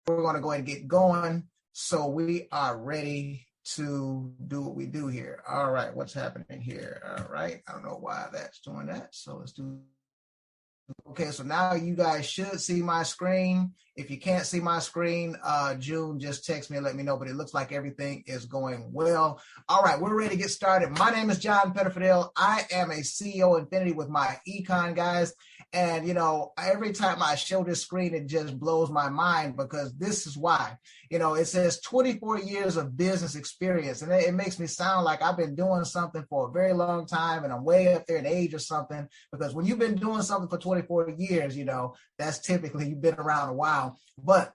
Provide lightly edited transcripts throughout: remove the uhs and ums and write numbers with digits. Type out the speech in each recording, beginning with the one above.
We're going to go ahead and get going. So we are ready to do what we do here. All right, what's happening here? All right, I don't know why that's doing that. So let's do. Okay, so now you guys should see my screen. If you can't see my screen, June, just text me and let me know, but it looks like everything is going well. All right, we're ready to get started. My name is John Pettiford-El. I am a CEO Infinity with my econ guys. And, you know, every time I show this screen, it just blows my mind because this is why. You know, it says 24 years of business experience. And it makes me sound like I've been doing something for a very long time and I'm way up there in age or something. Because when you've been doing something for 24 years, you know, that's typically you've been around a while. But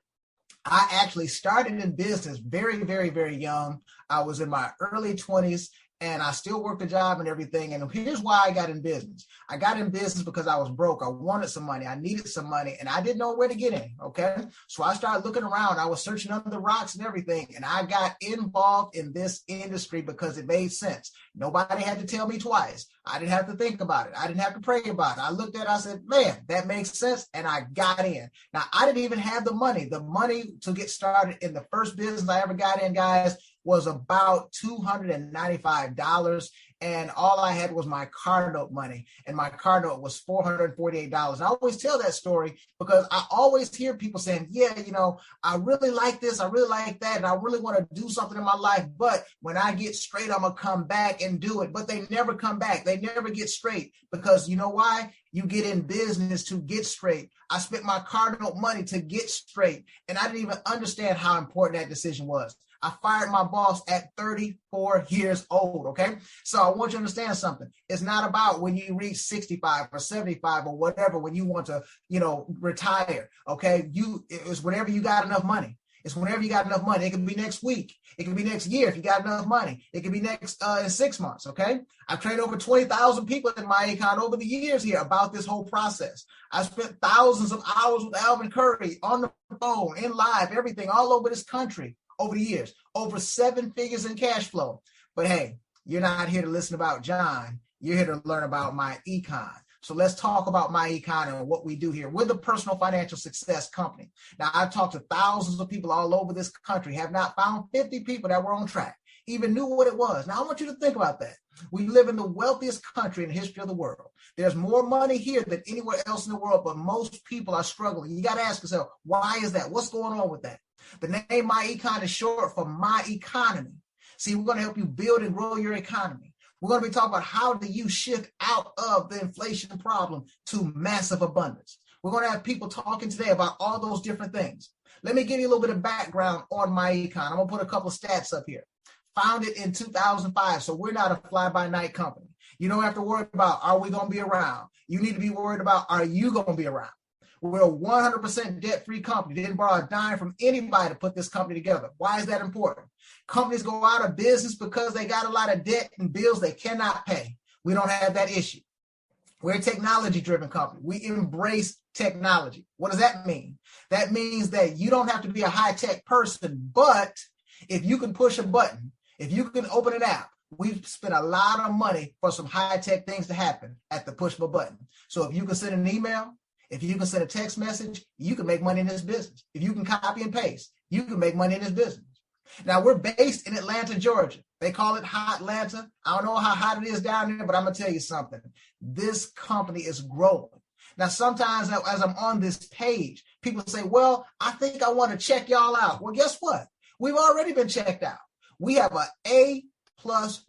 I actually started in business very, very, very young. I was in my early 20s. And I still worked a job and everything. And here's why I got in business. I got in business because I was broke. I wanted some money. I needed some money and I didn't know where to get any. Okay. So I started looking around. I was searching under the rocks and everything. And I got involved in this industry because it made sense. Nobody had to tell me twice. I didn't have to think about it. I didn't have to pray about it. I looked at it. I said, man, that makes sense. And I got in. Now, I didn't even have the money. The money to get started in the first business I ever got in, guys, was about $295. And all I had was my car note money. And my car note was $448. I always tell that story because I always hear people saying, yeah, you know, I really like this. I really like that. And I really want to do something in my life. But when I get straight, I'm going to come back and do it. But they never come back. They never get straight because you know why? You get in business to get straight. I spent my car note money to get straight. And I didn't even understand how important that decision was. I fired my boss at 34 years old, okay? So I want you to understand something. It's not about when you reach 65 or 75 or whatever, when you want to, you know, retire, okay? It's whenever you got enough money. It's whenever you got enough money. It can be next week. It can be next year if you got enough money. It can be next in 6 months, okay? I've trained over 20,000 people in my econ over the years here about this whole process. I spent thousands of hours with ALVIN Curry on the phone, in live, everything, all over this country. Over the years, over 7 figures in cash flow. But hey, you're not here to listen about John. You're here to learn about my econ. So let's talk about my econ and what we do here. We're the personal financial success company. Now, I've talked to thousands of people all over this country, have not found 50 people that were on track, even knew what it was. Now, I want you to think about that. We live in the wealthiest country in the history of the world. There's more money here than anywhere else in the world, but most people are struggling. You got to ask yourself, why is that? What's going on with that? The name My Econ is short for my economy. See, we're going to help you build and grow your economy. We're going to be talking about how do you shift out of the inflation problem to massive abundance. We're going to have people talking today about all those different things. Let me give you a little bit of background on My Econ. I'm going to put a couple of stats up here. Founded in 2005, so we're not a fly-by-night company. You don't have to worry about, are we going to be around? You need to be worried about, are you going to be around? We're a 100% debt-free company. Didn't borrow a dime from anybody to put this company together. Why is that important? Companies go out of business because they got a lot of debt and bills they cannot pay. We don't have that issue. We're a technology-driven company. We embrace technology. What does that mean? That means that you don't have to be a high-tech person, but if you can push a button, if you can open an app, we've spent a lot of money for some high-tech things to happen at the push of a button. So if you can send an email, if you can send a text message, you can make money in this business. If you can copy and paste, you can make money in this business. Now, we're based in Atlanta, Georgia. They call it Hot Atlanta. I don't know how hot it is down there, but I'm going to tell you something. This company is growing. Now, sometimes as I'm on this page, people say, well, I think I want to check y'all out. Well, guess what? We've already been checked out. We have an A+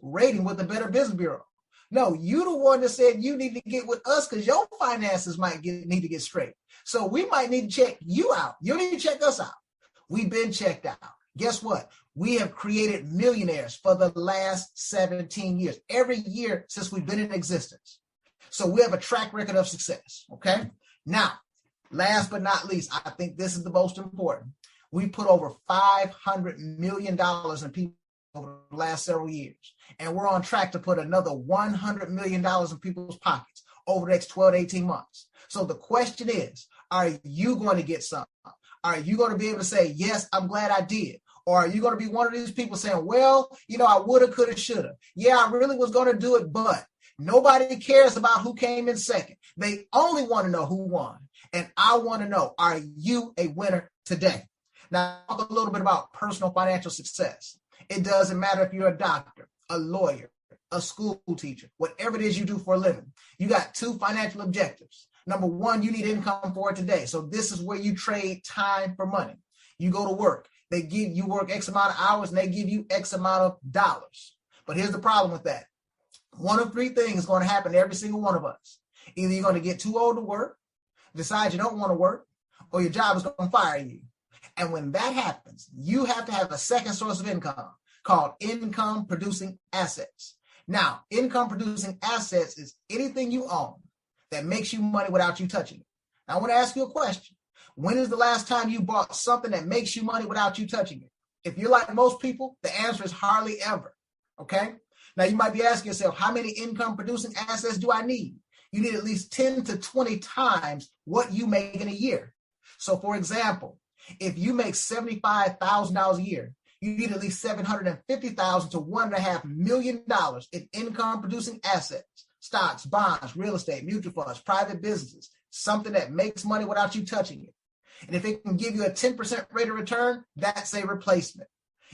rating with the Better Business Bureau. No, you the one that said you need to get with us because your finances might need to get straight. So we might need to check you out. You need to check us out. We've been checked out. Guess what? We have created millionaires for the last 17 years, every year since we've been in existence. So we have a track record of success, okay? Now, last but not least, I think this is the most important. We put over $500 million in people over the last several years. And we're on track to put another $100 million in people's pockets over the next 12 to 18 months. So the question is, are you going to get something? Are you going to be able to say, yes, I'm glad I did? Or are you going to be one of these people saying, well, you know, I woulda, coulda, shoulda. Yeah, I really was going to do it, but nobody cares about who came in second. They only want to know who won. And I want to know, are you a winner today? Now, talk a little bit about personal financial success. It doesn't matter if you're a doctor, a lawyer, a school teacher, whatever it is you do for a living. You got two financial objectives. Number one, you need income for today. So this is where you trade time for money. You go to work. You work X amount of hours and they give you X amount of dollars. But here's the problem with that. One of three things is going to happen to every single one of us. Either you're going to get too old to work, decide you don't want to work, or your job is going to fire you. And when that happens, you have to have a second source of income called income producing assets. Now, income producing assets is anything you own that makes you money without you touching it. Now, I want to ask you a question. When is the last time you bought something that makes you money without you touching it? If you're like most people, the answer is hardly ever. Okay? Now, you might be asking yourself, how many income producing assets do I need? You need at least 10 to 20 times what you make in a year. So, for example, if you make $75,000 a year, you need at least $750,000 to $1.5 million in income producing assets, stocks, bonds, real estate, mutual funds, private businesses, something that makes money without you touching it. And if it can give you a 10% rate of return, that's a replacement.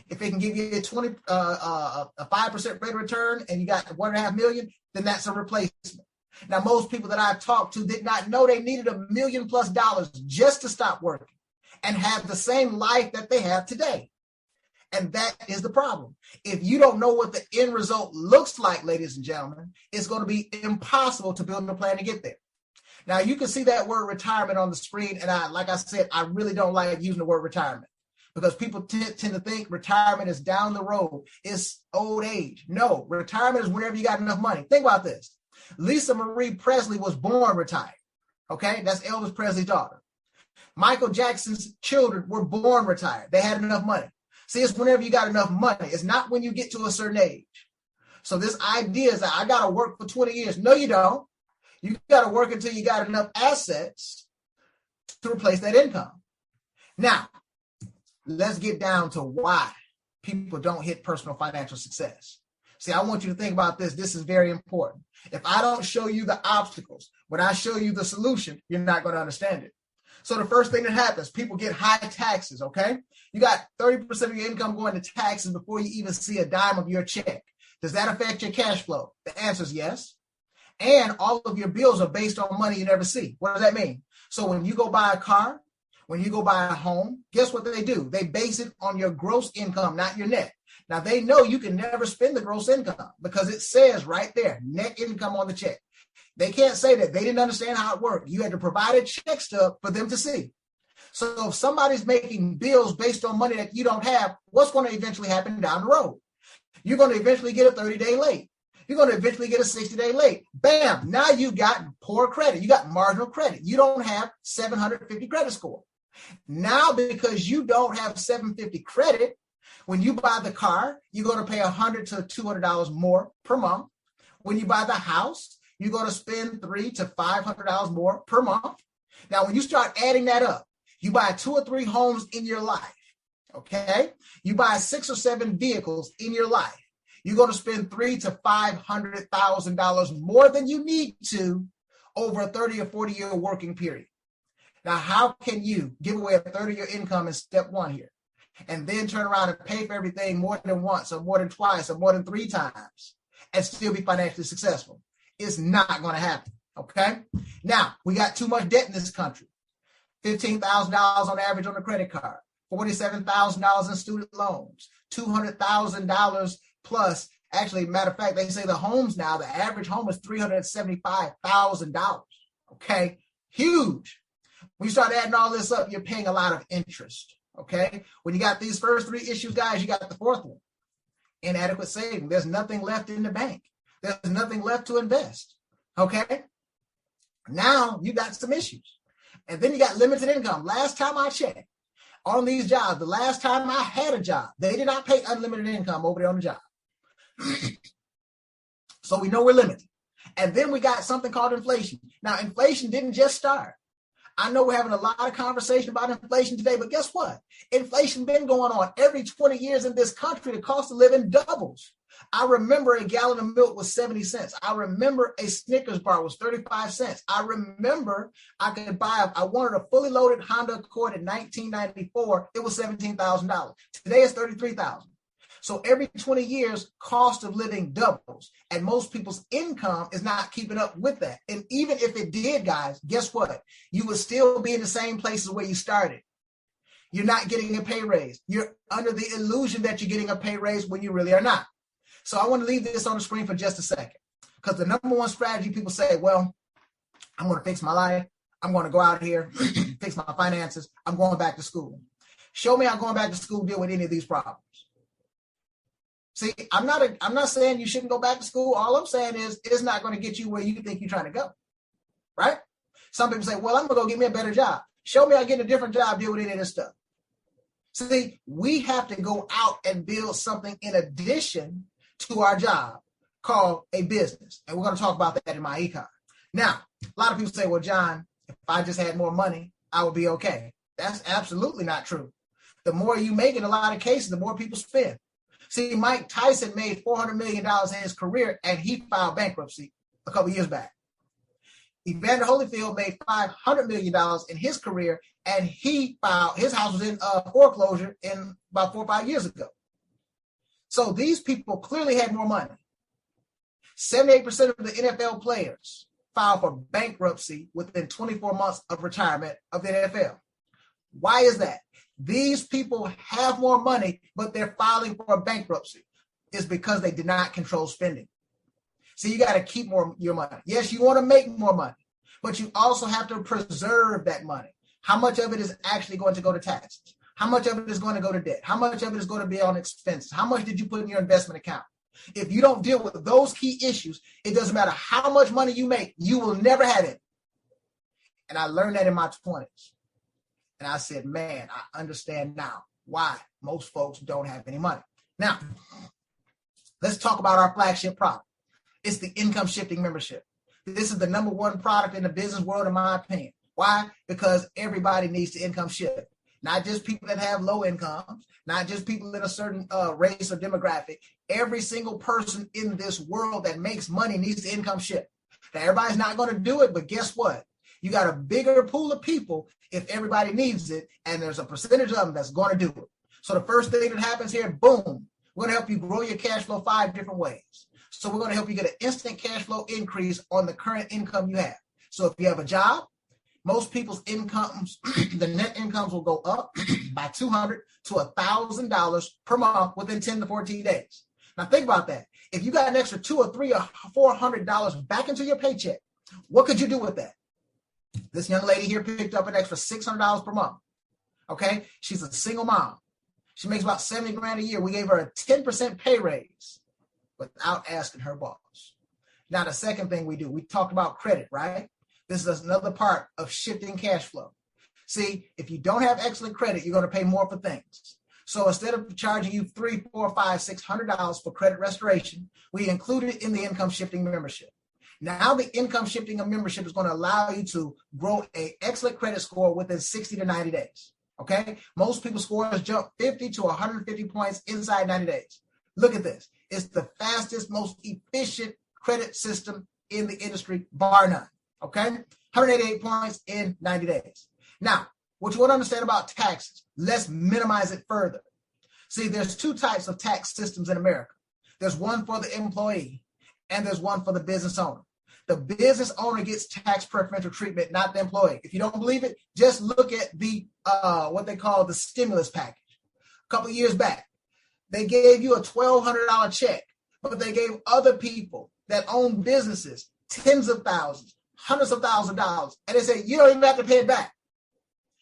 If it can give you a 5% rate of return and you got $1.5 million, then that's a replacement. Now, most people that I've talked to did not know they needed $1 million+ just to stop working and have the same life that they have today. And that is the problem. If you don't know what the end result looks like, ladies and gentlemen, it's going to be impossible to build a plan to get there. Now, you can see that word retirement on the screen. And like I said, I really don't like using the word retirement because people tend to think retirement is down the road. It's old age. No, retirement is whenever you got enough money. Think about this. Lisa Marie Presley was born retired. Okay, that's Elvis Presley's daughter. Michael Jackson's children were born retired. They had enough money. See, it's whenever you got enough money. It's not when you get to a certain age. So this idea is that I got to work for 20 years. No, you don't. You got to work until you got enough assets to replace that income. Now, let's get down to why people don't hit personal financial success. See, I want you to think about this. This is very important. If I don't show you the obstacles, when I show you the solution, you're not going to understand it. So the first thing that happens, people get high taxes, okay? You got 30% of your income going to taxes before you even see a dime of your check. Does that affect your cash flow? The answer is yes. And all of your bills are based on money you never see. What does that mean? So when you go buy a car, when you go buy a home, guess what they do? They base it on your gross income, not your net. Now, they know you can never spend the gross income because it says right there, net income on the check. They can't say that they didn't understand how it worked. You had to provide a check stub for them to see. So if somebody's making bills based on money that you don't have, what's going to eventually happen down the road? You're going to eventually get a 30-day late. You're going to eventually get a 60-day late. Bam, now you got poor credit. You got marginal credit. You don't have 750 credit score. Now, because you don't have 750 credit, when you buy the car, you're going to pay $100 to $200 more per month. When you buy the house, you're going to spend $300 to $500 more per month. Now, when you start adding that up, you buy 2 or 3 homes in your life, okay? You buy 6 or 7 vehicles in your life. You're going to spend $300,000 to $500,000 more than you need to over a 30 or 40-year working period. Now, how can you give away a third of your income in step 1 here and then turn around and pay for everything more than once or more than twice or more than 3 times and still be financially successful? It's not going to happen, okay? Now, we got too much debt in this country. $15,000 on average on a credit card, $47,000 in student loans, $200,000 plus. Actually, matter of fact, they say the homes now, the average home is $375,000, okay? Huge. When you start adding all this up, you're paying a lot of interest, okay? When you got these first 3 issues, guys, you got the 4th one, inadequate saving. There's nothing left in the bank. There's nothing left to invest, okay? Now you got some issues. And then you got limited income. Last time I checked on these jobs, the last time I had a job, they did not pay unlimited income over there on the job. So we know we're limited. And then we got something called inflation. Now, inflation didn't just start. I know we're having a lot of conversation about inflation today, but guess what? Inflation been going on every 20 years in this country. The cost of living doubles. I remember a gallon of milk was 70 cents. I remember a Snickers bar was 35 cents. I remember I wanted a fully loaded Honda Accord in 1994. It was $17,000. Today it's $33,000. So every 20 years, cost of living doubles, and most people's income is not keeping up with that. And even if it did, guys, guess what? You would still be in the same places where you started. You're not getting a pay raise. You're under the illusion that you're getting a pay raise when you really are not. So I want to leave this on the screen for just a second, because the number one strategy people say, well, I'm going to fix my life. I'm going to go out here, fix my finances. I'm going back to school. Show me how going back to school deal with any of these problems. See, I'm not saying you shouldn't go back to school. All I'm saying is it's not going to get you where you think you're trying to go, right? Some people say, well, I'm going to go get me a better job. Show me I get a different job, deal with any of this stuff. See, we have to go out and build something in addition to our job called a business. And we're going to talk about that in my econ. Now, a lot of people say, well, John, if I just had more money, I would be okay. That's absolutely not true. The more you make in a lot of cases, the more people spend. See, Mike Tyson made $400 million in his career, and he filed bankruptcy a couple years back. Evander Holyfield made $500 million in his career, and his house was in foreclosure in about 4 or 5 years ago. So these people clearly had more money. 78% of the NFL players filed for bankruptcy within 24 months of retirement of the NFL. Why is that? These people have more money, but they're filing for a bankruptcy. It's because they did not control spending. So you got to keep your money. Yes, you want to make more money, but you also have to preserve that money. How much of it is actually going to go to taxes? How much of it is going to go to debt? How much of it is going to be on expenses? How much did you put in your investment account? If you don't deal with those key issues, it doesn't matter how much money you make, you will never have it. And I learned that in my 20s. And I said, man, I understand now why most folks don't have any money. Now, let's talk about our flagship product. It's the income shifting membership. This is the number one product in the business world, in my opinion. Why? Because everybody needs to income shift. Not just people that have low incomes, not just people in a certain race or demographic. Every single person in this world that makes money needs to income shift. Now, everybody's not going to do it, but guess what? You got a bigger pool of people if everybody needs it, and there's a percentage of them that's going to do it. So the first thing that happens here, boom, we're going to help you grow your cash flow 5 different ways. So we're going to help you get an instant cash flow increase on the current income you have. So if you have a job, most people's incomes, the net incomes will go up by $200 to $1,000 per month within 10 to 14 days. Now think about that. If you got an extra $200 or $300 or $400 back into your paycheck, what could you do with that? This young lady here picked up an extra $600 per month. Okay, she's a single mom. She makes about 70 grand a year. We gave her a 10% pay raise without asking her boss. Now, the second thing we do, we talked about credit, right? This is another part of shifting cash flow. See, if you don't have excellent credit, you're going to pay more for things. So instead of charging you $300, $400, $500, $600 for credit restoration, we include it in the income shifting membership. Now the income shifting of membership is going to allow you to grow an excellent credit score within 60 to 90 days. Okay? Most people's scores jump 50 to 150 points inside 90 days. Look at this. It's the fastest, most efficient credit system in the industry, bar none. Okay? 188 points in 90 days. Now, what you want to understand about taxes, let's minimize it further. See, there's 2 types of tax systems in America. There's one for the employee, and there's one for the business owner. The business owner gets tax preferential treatment, not the employee. If you don't believe it, just look at the what they call the stimulus package. A couple of years back, they gave you a $1,200 check, but they gave other people that own businesses tens of thousands, hundreds of thousands of dollars, and they say you don't even have to pay it back.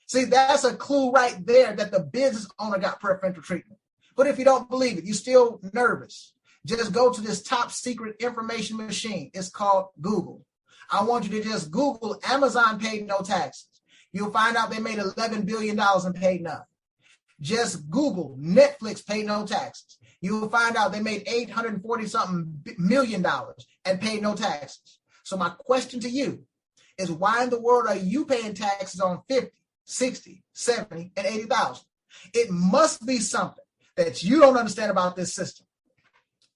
See, that's a clue right there that the business owner got preferential treatment. But if you don't believe it, you're still nervous, just go to this top secret information machine. It's called Google. I want you to just Google Amazon paid no taxes. You'll find out they made $11 billion and paid none. Just Google Netflix paid no taxes. You'll find out they made $840-something million and paid no taxes. So my question to you is, why in the world are you paying taxes on 50, 60, 70, and 80,000? It must be something that you don't understand about this system.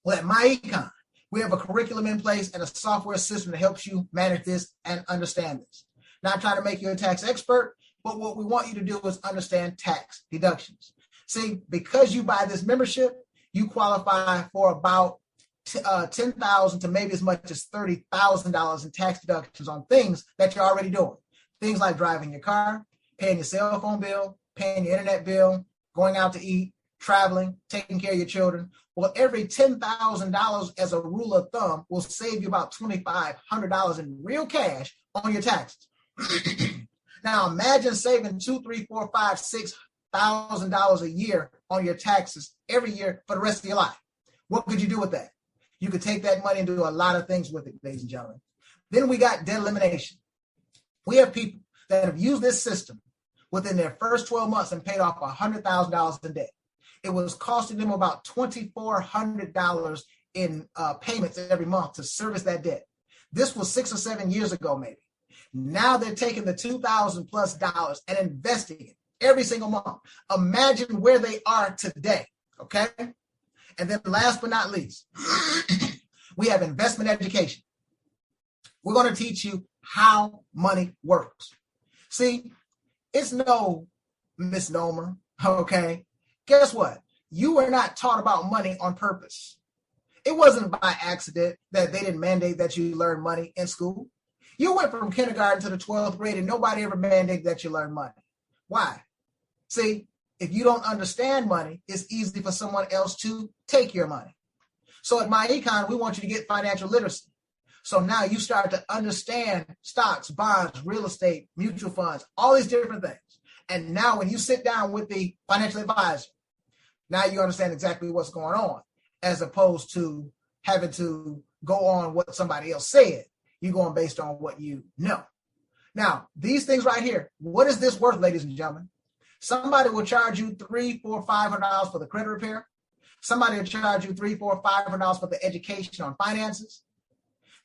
Well, at MyEcon, we have a curriculum in place and a software system that helps you manage this and understand this. Not trying to make you a tax expert, but what we want you to do is understand tax deductions. See, because you buy this membership, you qualify for about $10,000 to maybe as much as $30,000 in tax deductions on things that you're already doing. Things like driving your car, paying your cell phone bill, paying your internet bill, going out to eat, traveling, taking care of your children. Well, every $10,000 as a rule of thumb will save you about $2,500 in real cash on your taxes. Now imagine saving $2,000, $3,000, $4,000, $5,000, $6,000 a year on your taxes every year for the rest of your life. What could you do with that? You could take that money and do a lot of things with it, ladies and gentlemen. Then we got debt elimination. We have people that have used this system within their first 12 months and paid off $100,000 in debt. It was costing them about $2,400 in payments every month to service that debt. This was 6 or 7 years ago, maybe. Now they're taking the $2,000 plus and investing it every single month. Imagine where they are today, okay? And then last but not least, we have investment education. We're going to teach you how money works. See, it's no misnomer, okay? Guess what? You were not taught about money on purpose. It wasn't by accident that they didn't mandate that you learn money in school. You went from kindergarten to the 12th grade and nobody ever mandated that you learn money. Why? See, if you don't understand money, it's easy for someone else to take your money. So at MyEcon, we want you to get financial literacy. So now you start to understand stocks, bonds, real estate, mutual funds, all these different things. And now when you sit down with the financial advisor, now you understand exactly what's going on, as opposed to having to go on what somebody else said. You're going based on what you know. Now, these things right here, what is this worth, ladies and gentlemen? Somebody will charge you $300, $400, $500 for the credit repair. Somebody will charge you $300, $400, $500 for the education on finances.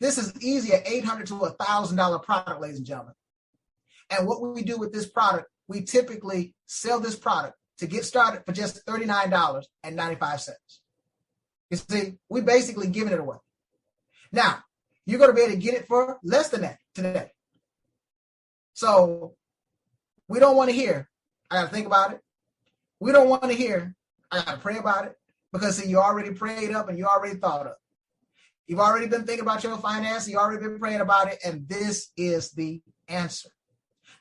This is easy at $800 to $1,000 product, ladies and gentlemen. And what we do with this product, we typically sell this product to get started for just $39.95. You see, we basically giving it away. Now, you're going to be able to get it for less than that today. So we don't want to hear, I got to think about it. We don't want to hear, I got to pray about it, because see, you already prayed up and you already thought up. You've already been thinking about your finances. You already been praying about it. And this is the answer.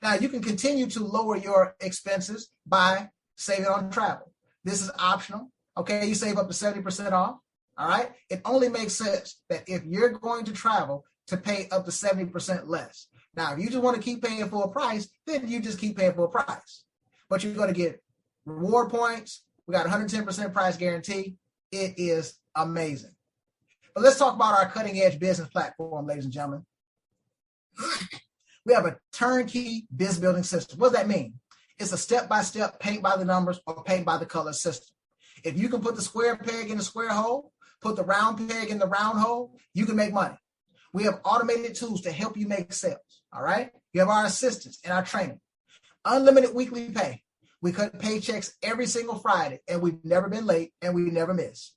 Now, you can continue to lower your expenses by saving on travel. This is optional. Okay, you save up to 70% off. All right. It only makes sense that if you're going to travel, to pay up to 70% less. Now, if you just want to keep paying full price, then you just keep paying full price. But you're going to get reward points. We got 110% price guarantee. It is amazing. But let's talk about our cutting edge business platform, ladies and gentlemen. We have a turnkey biz building system. What does that mean? It's a step-by-step paint by the numbers or paint by the color system. If you can put the square peg in the square hole, put the round peg in the round hole, you can make money. We have automated tools to help you make sales. All right. You have our assistants and our training. Unlimited weekly pay. We cut paychecks every single Friday, and we've never been late and we never miss.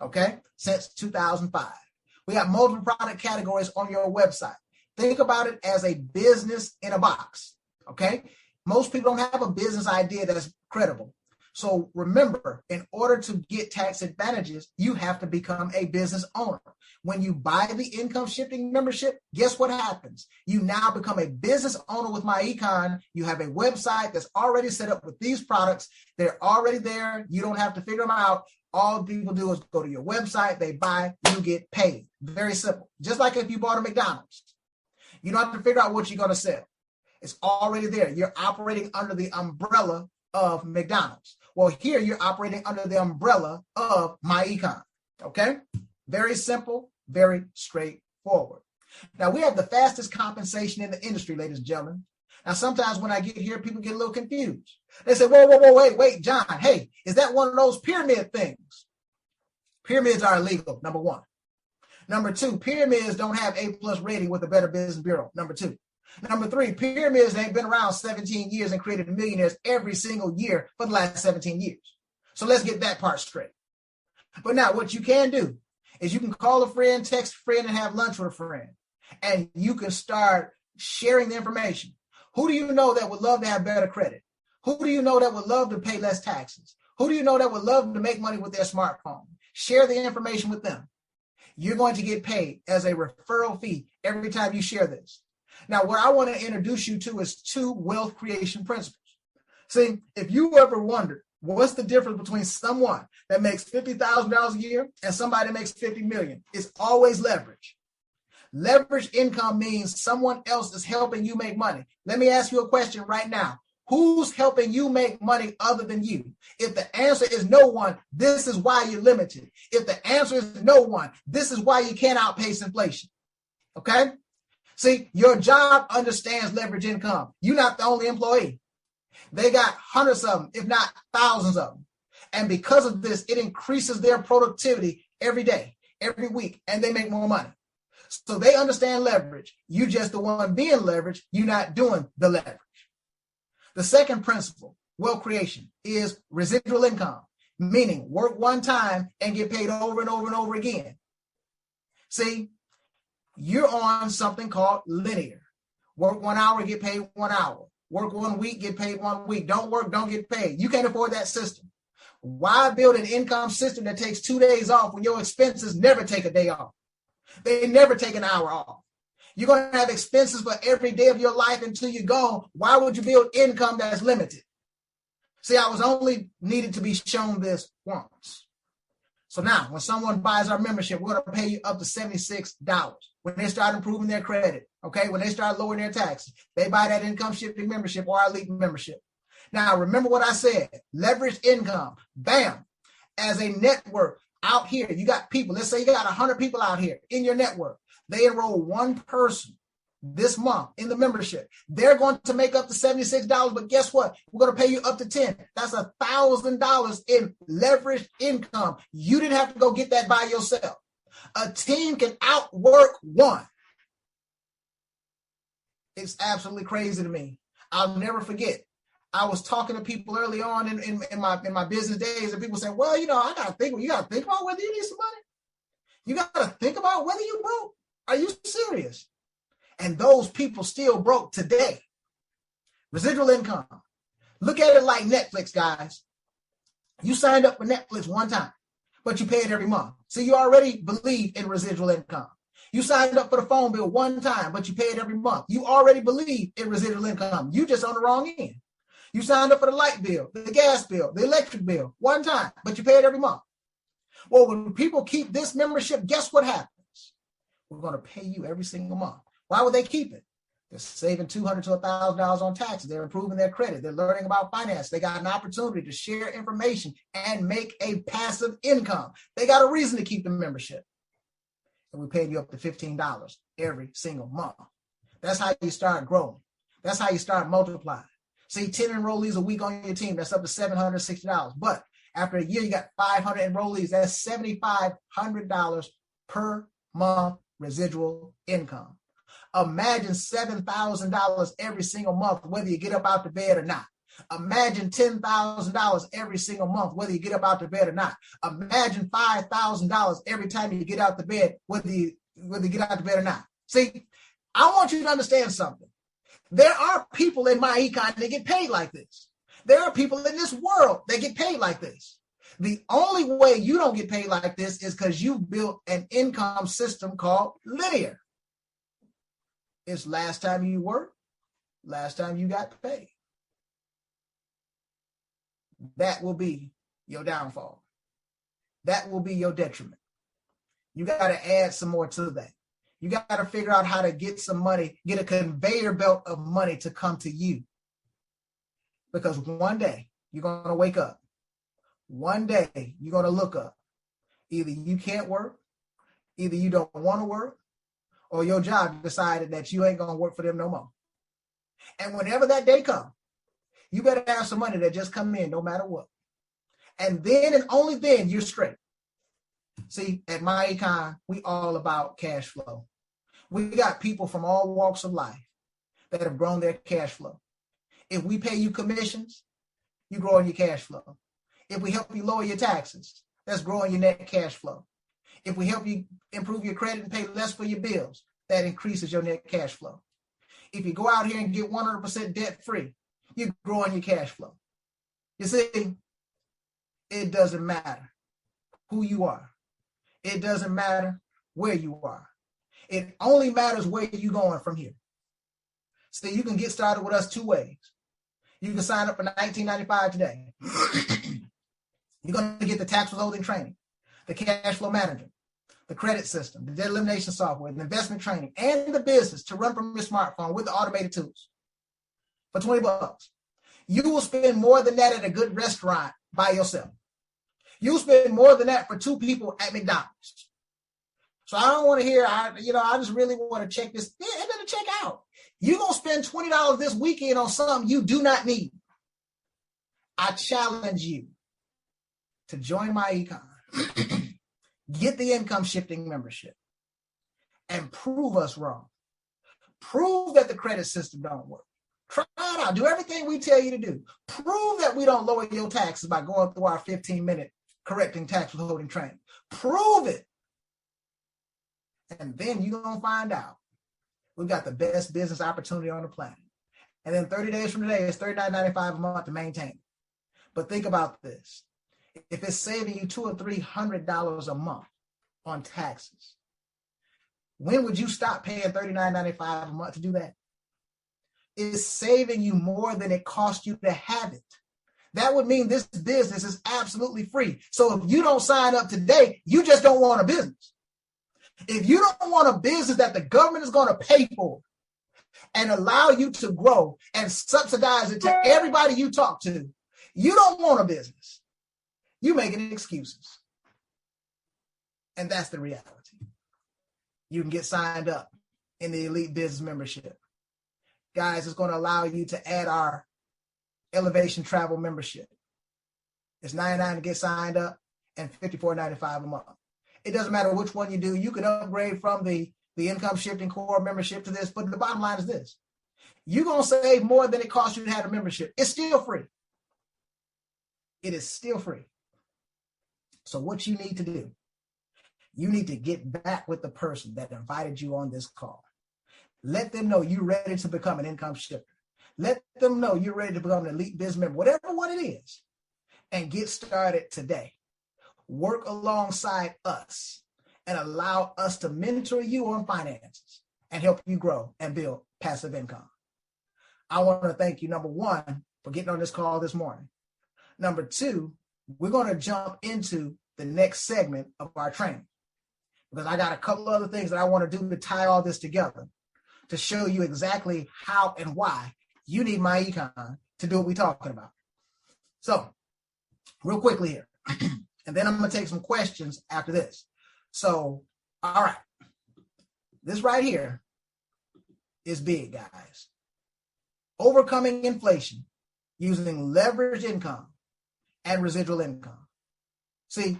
Okay. Since 2005. We have multiple product categories on your website. Think about it as a business in a box. Okay. Most people don't have a business idea that's credible. So remember, in order to get tax advantages, you have to become a business owner. When you buy the income shifting membership, guess what happens? You now become a business owner with MyEcon. You have a website that's already set up with these products. They're already there. You don't have to figure them out. All people do is go to your website, they buy, you get paid. Very simple. Just like if you bought a McDonald's. You don't have to figure out what you're going to sell. It's already there. You're operating under the umbrella of McDonald's. Well, here you're operating under the umbrella of MyEcon. Okay? Very simple, very straightforward. Now, we have the fastest compensation in the industry, ladies and gentlemen. Now, sometimes when I get here, people get a little confused. They say, whoa, wait, John, hey, is that one of those pyramid things? Pyramids are illegal, number one. Number two, pyramids don't have A+ rating with the Better Business Bureau, number two. Number three, pyramids ain't been around 17 years and created millionaires every single year for the last 17 years. So let's get that part straight. But now what you can do, is you can call a friend, text a friend, and have lunch with a friend. And you can start sharing the information. Who do you know that would love to have better credit? Who do you know that would love to pay less taxes? Who do you know that would love to make money with their smartphone? Share the information with them. You're going to get paid as a referral fee every time you share this. Now, what I want to introduce you to is 2 wealth creation principles. See, if you ever wondered, what's the difference between someone that makes $50,000 a year and somebody that makes $50 million? It's always leverage. Leverage income means someone else is helping you make money. Let me ask you a question right now. Who's helping you make money other than you? If the answer is no one, this is why you're limited. If the answer is no one, this is why you can't outpace inflation. Okay? See, your job understands leverage income. You're not the only employee. They got hundreds of them, if not thousands of them. And because of this, it increases their productivity every day, every week, and they make more money. So they understand leverage. You just the one being leveraged. You're not doing the leverage. The second principle, wealth creation, is residual income, meaning work one time and get paid over and over and over again. See, you're on something called linear. Work 1 hour, get paid 1 hour. Work 1 week, get paid 1 week. Don't work, don't get paid. You can't afford that system. Why build an income system that takes 2 days off when your expenses never take a day off? They never take an hour off. You're going to have expenses for every day of your life until you're gone. Why would you build income that's limited? See, I was only needed to be shown this once. So now, when someone buys our membership, we're going to pay you up to $76 when they start improving their credit, okay? When they start lowering their taxes, they buy that income shifting membership or our elite membership. Now, remember what I said, leveraged income, bam, as a network out here, you got people, let's say you got 100 people out here in your network. They enroll one person this month in the membership. They're going to make up to $76, but guess what? We're going to pay you up to $10. That's $1,000 in leveraged income. You didn't have to go get that by yourself. A team can outwork one. It's absolutely crazy to me. I'll never forget. I was talking to people early on in my business days, and people say, well, you got to think about whether you need some money. You got to think about whether you broke. Are you serious? And those people still broke today. Residual income. Look at it like Netflix, guys. You signed up for Netflix one time, but you pay it every month. So you already believe in residual income. You signed up for the phone bill one time, but you pay it every month. You already believe in residual income. You just on the wrong end. You signed up for the light bill, the gas bill, the electric bill one time, but you pay it every month. Well, when people keep this membership, guess what happens? We're going to pay you every single month. Why would they keep it? They're saving $200 to $1,000 on taxes. They're improving their credit. They're learning about finance. They got an opportunity to share information and make a passive income. They got a reason to keep the membership. And we're paying you up to $15 every single month. That's how you start growing. That's how you start multiplying. See, 10 enrollees a week on your team, that's up to $760. But after a year, you got 500 enrollees. That's $7,500 per month residual income. Imagine $7,000 every single month, whether you get up out the bed or not. Imagine $10,000 every single month, whether you get up out the bed or not. Imagine $5,000 every time you get out the bed, whether you get out the bed or not. See, I want you to understand something. There are people in my econ that get paid like this. There are people in this world that get paid like this. The only way you don't get paid like this is because you've built an income system called linear. It's last time you worked, last time you got paid. That will be your downfall. That will be your detriment. You got to add some more to that. You got to figure out how to get some money, get a conveyor belt of money to come to you. Because one day you're going to wake up. One day you're going to look up. Either you can't work, either you don't want to work, or your job decided that you ain't going to work for them no more. And whenever that day comes, you better have some money that just come in no matter what. And then and only then you're straight. See, at my econ, we all about cash flow. We got people from all walks of life that have grown their cash flow. If we pay you commissions, you're growing your cash flow. If we help you lower your taxes, that's growing your net cash flow. If we help you improve your credit and pay less for your bills, that increases your net cash flow. If you go out here and get 100% debt free, you're growing your cash flow. You see, it doesn't matter who you are. It doesn't matter where you are. It only matters where you're going from here. See, you can get started with us two ways. You can sign up for $19.95 today. You're going to get the tax withholding training, the cash flow management, the credit system, the debt elimination software, the investment training, and the business to run from your smartphone with the automated tools for $20. You will spend more than that at a good restaurant by yourself. You'll spend more than that for two people at McDonald's. So I don't want to hear, I just really want to check this. Yeah, it doesn't check out. You're going to spend $20 this weekend on something you do not need. I challenge you to join my econ, get the income shifting membership, and prove us wrong. Prove that the credit system don't work. Try it out. Do everything we tell you to do. Prove that we don't lower your taxes by going through our 15-minute correcting tax withholding training. Prove it. And then you're going to find out we've got the best business opportunity on the planet. And then 30 days from today, it's $39.95 a month to maintain. But think about this. If it's saving you $200 or $300 a month on taxes, when would you stop paying $39.95 a month to do that? It's saving you more than it cost you to have it. That would mean this business is absolutely free. So if you don't sign up today, you just don't want a business. If you don't want a business that the government is going to pay for and allow you to grow and subsidize it to everybody you talk to, you don't want a business. You're making excuses. And that's the reality. You can get signed up in the Elite Business Membership. Guys, it's going to allow you to add our Elevation Travel Membership. It's $99 to get signed up and $54.95 a month. It doesn't matter which one you do. You can upgrade from the Income Shifting Core membership to this, but the bottom line is this. You're going to save more than it costs you to have a membership. It's still free. It is still free. So what you need to do, you need to get back with the person that invited you on this call. Let them know you're ready to become an income shifter. Let them know you're ready to become an elite business member, whatever one it is, and get started today. Work alongside us and allow us to mentor you on finances and help you grow and build passive income. I want to thank you, number one, for getting on this call this morning. Number two, we're going to jump into the next segment of our training because I got a couple other things that I want to do to tie all this together to show you exactly how and why you need my econ to do what we're talking about. So real quickly here, and then I'm going to take some questions after this. So, all right, this right here is big, guys. Overcoming inflation using leveraged income and residual income. See,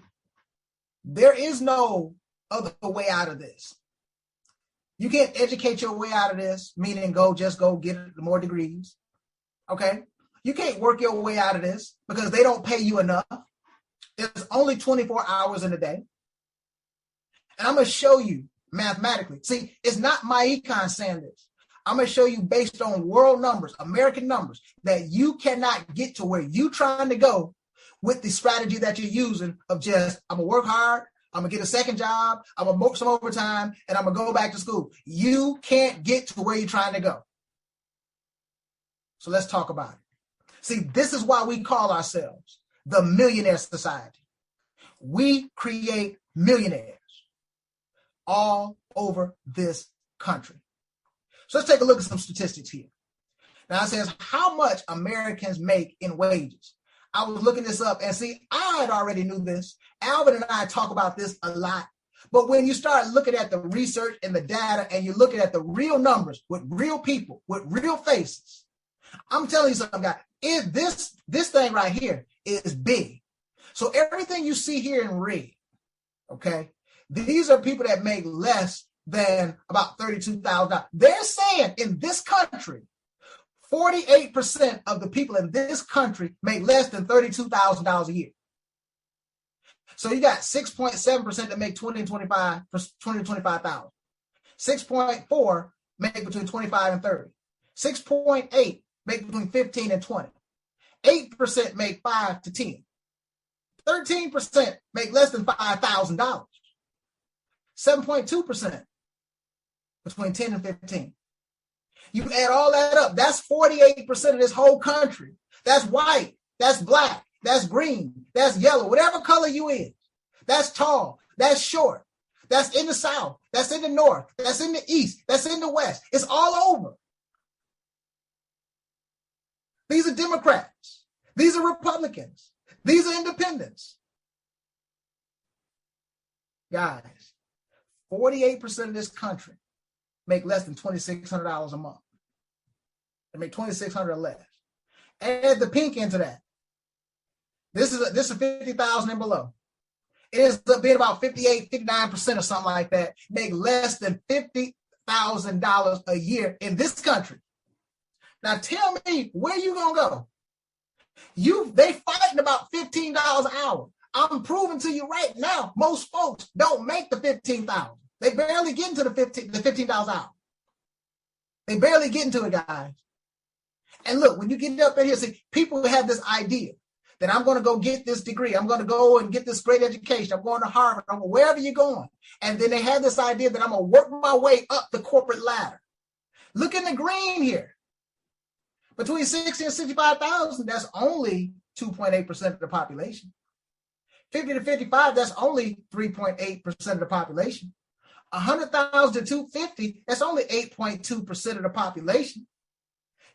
there is no other way out of this. You can't educate your way out of this, meaning just go get more degrees, okay? You can't work your way out of this because they don't pay you enough. There's only 24 hours in a day. And I'm going to show you mathematically. See, it's not my econ saying this. I'm going to show you based on world numbers, American numbers, that you cannot get to where you're trying to go with the strategy that you're using of just, I'm going to work hard, I'm going to get a second job, I'm going to work some overtime, and I'm going to go back to school. You can't get to where you're trying to go. So let's talk about it. See, this is why we call ourselves the Millionaire Society. We create millionaires all over this country. So let's take a look at some statistics here. Now it says how much Americans make in wages. I was looking this up and see, I had already knew this. Alvin and I talk about this a lot. But when you start looking at the research and the data and you're looking at the real numbers with real people, with real faces, I'm telling you something, guys, this thing right here is big. So everything you see here in red, okay, these are people that make less than about $32,000. They're saying in this country, 48% of the people in this country make less than $32,000 a year. So you got 6.7% that make 20 to 25,000. 6.4 make between 25 and 30. 6.8 make between 15 and 20. 8% make 5 to 10. 13% make less than $5,000. 7.2% between 10 and 15. You add all that up, that's 48% of this whole country. That's white, that's black, that's green, that's yellow, whatever color you is. That's tall, that's short, that's in the South, that's in the North, that's in the East, that's in the West. It's all over. These are Democrats. These are Republicans. These are independents. Guys, 48% of this country make less than $2,600 a month. They make $2,600 or less. Add the pink into that. This is 50,000 and below. It ends up being about 58, 59% or something like that. Make less than $50,000 a year in this country. Now tell me where you gonna go? They fighting about $15 an hour. I'm proving to you right now, most folks don't make the $15,000. They barely get into the $15 an hour. They barely get into it, guys. And look, when you get up in here, see, people have this idea that I'm going to go get this degree. I'm going to go and get this great education. I'm going to Harvard. I'm going wherever you're going. And then they have this idea that I'm going to work my way up the corporate ladder. Look in the green here. Between 60 and 65,000, that's only 2.8% of the population. 50 to 55, that's only 3.8% of the population. 100,000 to 250, that's only 8.2% of the population.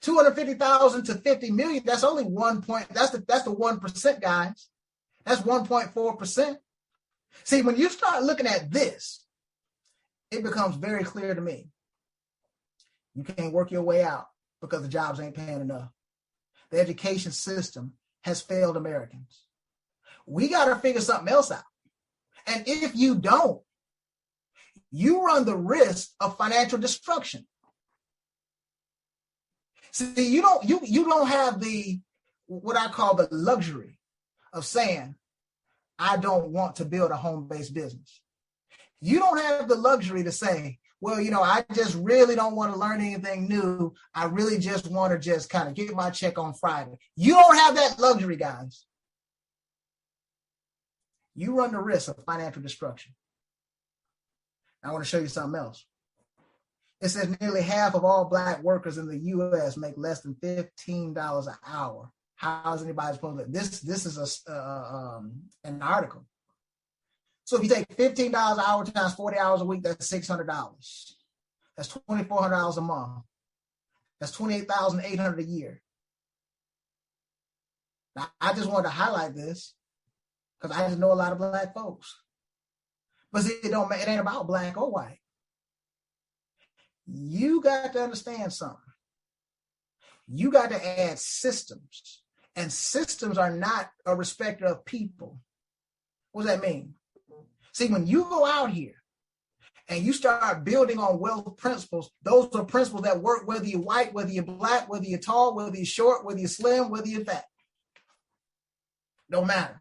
250,000 to 50 million, that's only that's the 1%, guys. That's 1.4%. See, when you start looking at this, it becomes very clear to me. You can't work your way out because the jobs ain't paying enough. The education system has failed Americans. We got to figure something else out. And if you don't, you run the risk of financial destruction. See, you don't have what I call the luxury of saying, I don't want to build a home-based business. You don't have the luxury to say, well, I just really don't want to learn anything new. I really just want to just kind of get my check on Friday. You don't have that luxury, guys. You run the risk of financial destruction. I want to show you something else. It says nearly half of all Black workers in the U.S. make less than $15 an hour. How is anybody supposed to? This is an article. So if you take $15 an hour times 40 hours a week, that's $600. That's $2,400 a month. That's $28,800 a year. Now, I just wanted to highlight this because I just know a lot of Black folks. But see, it ain't about Black or white. You got to understand something. You got to add systems. And systems are not a respecter of people. What does that mean? See, when you go out here and you start building on wealth principles, those are principles that work whether you're white, whether you're Black, whether you're tall, whether you're short, whether you're slim, whether you're fat. Don't matter.